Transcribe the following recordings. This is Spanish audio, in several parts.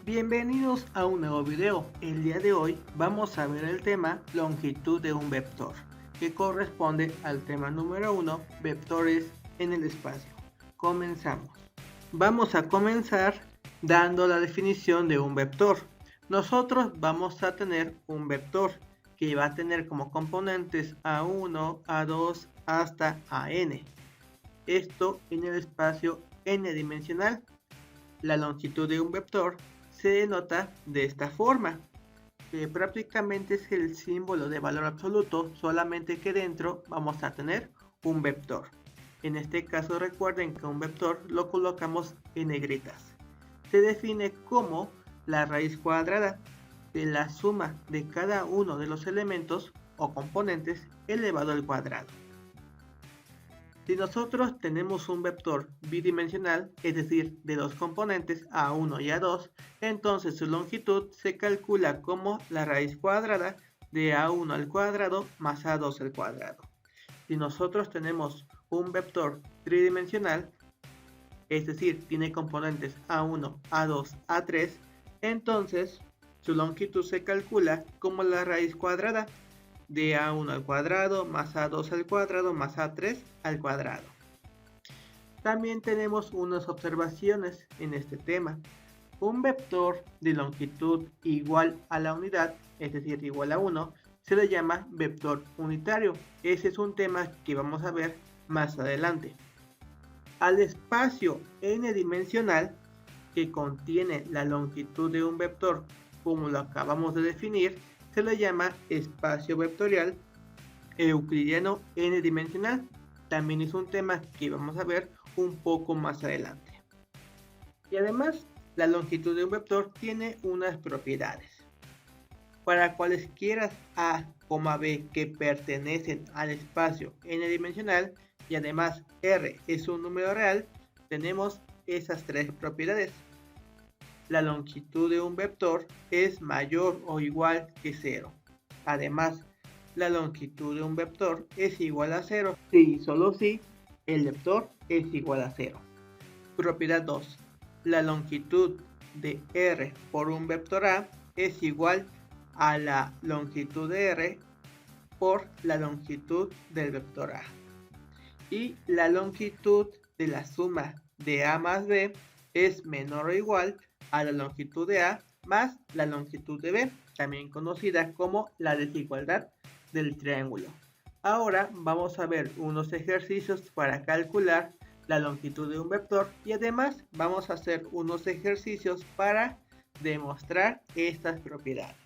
Bienvenidos a un nuevo video. El día de hoy vamos a ver el tema longitud de un vector, que corresponde al tema número 1, vectores en el espacio. Comenzamos. Vamos a comenzar dando la definición de un vector. Nosotros vamos a tener un vector que va a tener como componentes a1, a2 hasta an. Esto en el espacio n dimensional. La longitud de un vector se denota de esta forma, que prácticamente es el símbolo de valor absoluto, solamente que dentro vamos a tener un vector. En este caso recuerden que un vector lo colocamos en negritas. Se define como la raíz cuadrada de la suma de cada uno de los elementos o componentes elevado al cuadrado. Si nosotros tenemos un vector bidimensional, es decir, de dos componentes a1 y a2, entonces su longitud se calcula como la raíz cuadrada de a1 al cuadrado más a2 al cuadrado. Si nosotros tenemos un vector tridimensional, es decir, tiene componentes a1, a2, a3, entonces su longitud se calcula como la raíz cuadrada de a1 al cuadrado más a2 al cuadrado más a3 al cuadrado. También tenemos unas observaciones en este tema. Un vector de longitud igual a la unidad, es decir, igual a 1, se le llama vector unitario. Ese es un tema que vamos a ver más adelante. Al espacio n dimensional que contiene la longitud de un vector, como lo acabamos de definir, se le llama espacio vectorial euclidiano n dimensional. También es un tema que vamos a ver un poco más adelante. Y además, la longitud de un vector tiene unas propiedades. Para cualesquiera a, b que pertenecen al espacio n dimensional y además r es un número real, tenemos esas tres propiedades. La longitud de un vector es mayor o igual que 0. Además, la longitud de un vector es igual a 0 si y solo si el vector es igual a 0. Propiedad 2. La longitud de r por un vector a es igual a la longitud de r por la longitud del vector a. Y la longitud de la suma de a más b es menor o igual a la longitud de a más la longitud de b, también conocida como la desigualdad del triángulo. Ahora vamos a ver unos ejercicios para calcular la longitud de un vector y además vamos a hacer unos ejercicios para demostrar estas propiedades.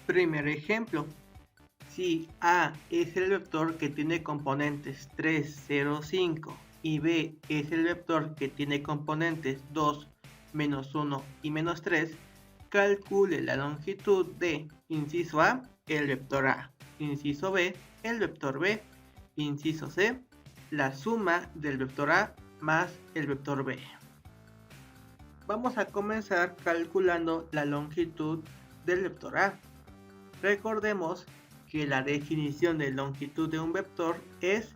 Primer ejemplo. Si A es el vector que tiene componentes 3, 0, 5 y B es el vector que tiene componentes 2, menos 1 y menos 3, calcule la longitud de, inciso A, el vector A, inciso B, el vector B, inciso C, la suma del vector A más el vector B. Vamos a comenzar calculando la longitud del vector A. Recordemos que la definición de longitud de un vector es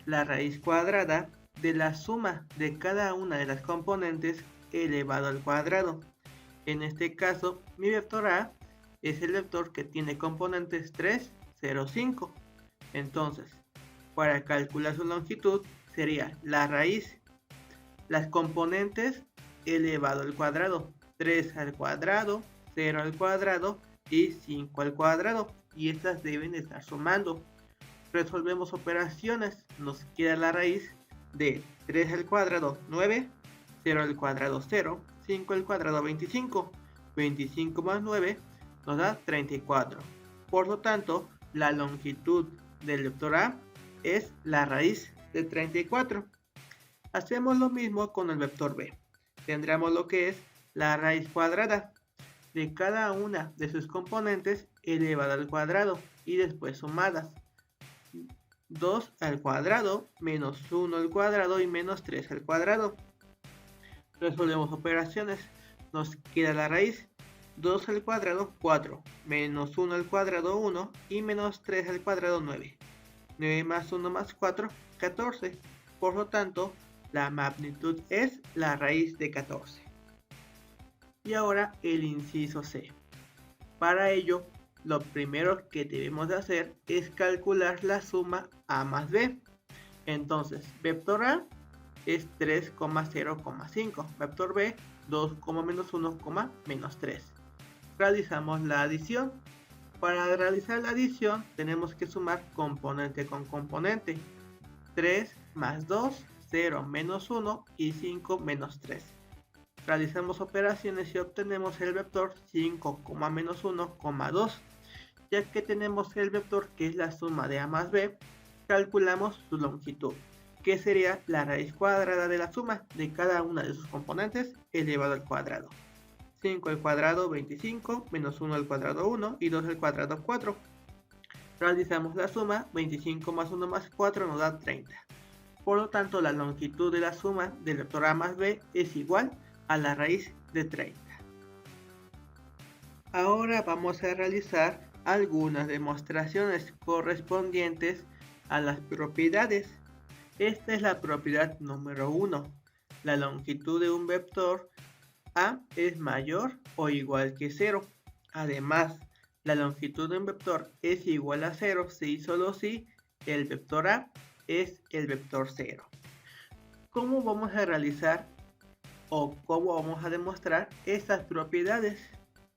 la raíz cuadrada de la suma de cada una de las componentes elevado al cuadrado. En este caso, mi vector A es el vector que tiene componentes 3, 0, 5. Entonces, para calcular su longitud sería la raíz, las componentes elevado al cuadrado, 3 al cuadrado, 0 al cuadrado y 5 al cuadrado, y estas deben estar sumando. Resolvemos operaciones, nos queda la raíz de 3 al cuadrado 9, 0 al cuadrado 0, 5 al cuadrado 25, 25 más 9 nos da 34. Por lo tanto, la longitud del vector A es la raíz de 34. Hacemos lo mismo con el vector B. Tendremos lo que es la raíz cuadrada de cada una de sus componentes elevada al cuadrado y después sumadas. 2 al cuadrado menos 1 al cuadrado y menos 3 al cuadrado. Resolvemos operaciones. Nos queda la raíz 2 al cuadrado 4, menos 1 al cuadrado 1 y menos 3 al cuadrado 9. 9 más 1 más 4, 14. Por lo tanto, la magnitud es la raíz de 14. Y ahora el inciso C. Para ello, lo primero que debemos de hacer es calcular la suma A más B. Entonces, vector A es 3,0,5, vector B 2, menos 1, menos 3. Realizamos la adición. Para realizar la adición tenemos que sumar componente con componente. 3 más 2, 0 menos 1 y 5 menos 3. Realizamos operaciones y obtenemos el vector 5, menos 1, 2. Ya que tenemos el vector que es la suma de A más B, calculamos su longitud, que sería la raíz cuadrada de la suma de cada una de sus componentes elevado al cuadrado. 5 al cuadrado 25, menos 1 al cuadrado 1 y 2 al cuadrado 4. Realizamos la suma, 25 más 1 más 4 nos da 30. Por lo tanto, la longitud de la suma del vector A más B es igual a la raíz de 30. Ahora vamos a realizar algunas demostraciones correspondientes a las propiedades. Esta es la propiedad número 1. La longitud de un vector A es mayor o igual que 0. Además, la longitud de un vector es igual a 0 si y solo si el vector A es el vector 0. ¿Cómo vamos a realizar o cómo vamos a demostrar estas propiedades?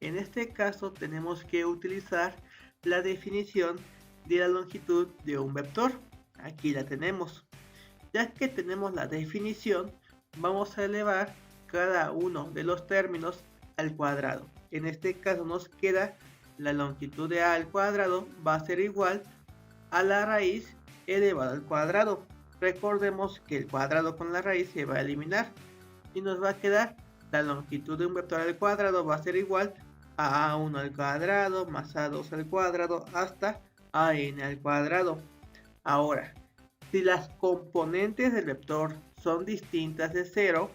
En este caso tenemos que utilizar la definición de la longitud de un vector. Aquí la tenemos. Ya que tenemos la definición, vamos a elevar cada uno de los términos al cuadrado. En este caso nos queda la longitud de A al cuadrado va a ser igual a la raíz elevada al cuadrado. Recordemos que el cuadrado con la raíz se va a eliminar y nos va a quedar la longitud de un vector al cuadrado va a ser igual a A1 al cuadrado más A2 al cuadrado hasta AN al cuadrado. Ahora, si las componentes del vector son distintas de 0,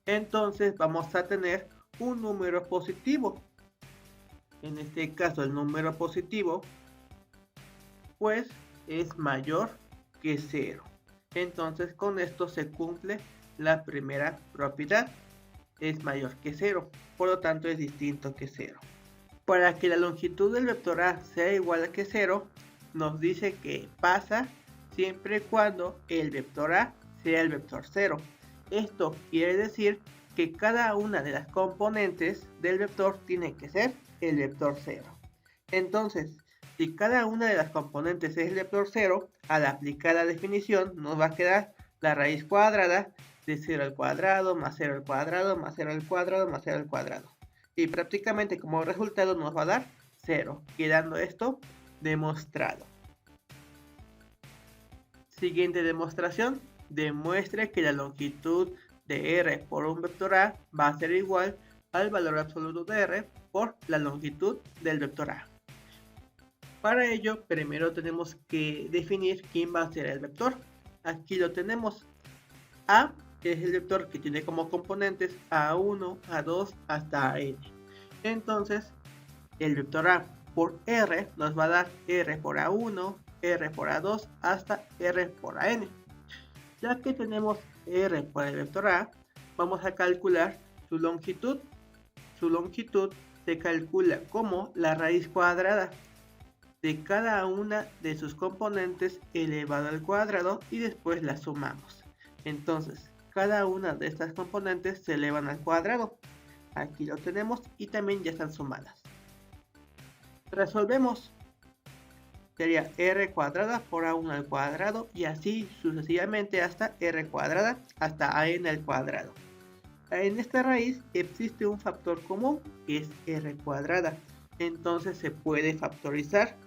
entonces vamos a tener un número positivo. En este caso el número positivo pues es mayor que 0. Entonces con esto se cumple la primera propiedad. Es mayor que 0, por lo tanto es distinto que 0. Para que la longitud del vector A sea igual a que 0, nos dice que pasa siempre y cuando el vector A sea el vector 0. Esto quiere decir que cada una de las componentes del vector tiene que ser el vector 0. Entonces, si cada una de las componentes es el vector 0, al aplicar la definición nos va a quedar la raíz cuadrada de 0 al cuadrado, más 0 al cuadrado, más 0 al cuadrado, más 0 al cuadrado. Y prácticamente como resultado nos va a dar 0, quedando esto demostrado. Siguiente demostración, demuestre que la longitud de R por un vector A va a ser igual al valor absoluto de R por la longitud del vector A. Para ello, primero tenemos que definir quién va a ser el vector. Aquí lo tenemos. A es el vector que tiene como componentes A1, A2 hasta AN. Entonces, el vector A por R nos va a dar R por A1, R por A2 hasta R por AN. Ya que tenemos R por el vector A, vamos a calcular su longitud. Su longitud se calcula como la raíz cuadrada de cada una de sus componentes elevado al cuadrado y después la sumamos. Entonces, cada una de estas componentes se elevan al cuadrado. Aquí lo tenemos y también ya están sumadas. Resolvemos. Sería r cuadrada por a1 al cuadrado y así sucesivamente hasta r cuadrada hasta an al cuadrado. En esta raíz existe un factor común que es r cuadrada. Entonces se puede factorizar.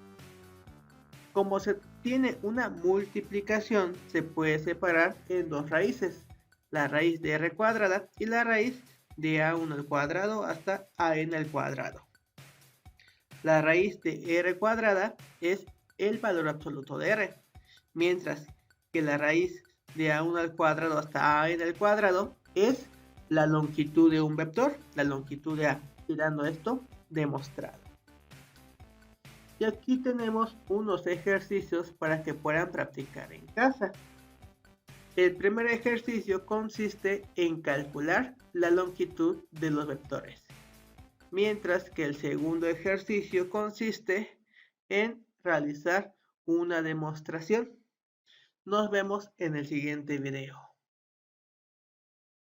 Como se tiene una multiplicación, se puede separar en dos raíces. La raíz de r cuadrada y la raíz de a1 al cuadrado hasta an al cuadrado. La raíz de r cuadrada es el valor absoluto de r, mientras que la raíz de a1 al cuadrado hasta an al cuadrado es la longitud de un vector, la longitud de a, quedando esto demostrado. Y aquí tenemos unos ejercicios para que puedan practicar en casa. El primer ejercicio consiste en calcular la longitud de los vectores. mientras que el segundo ejercicio consiste en realizar una demostración. Nos vemos en el siguiente video.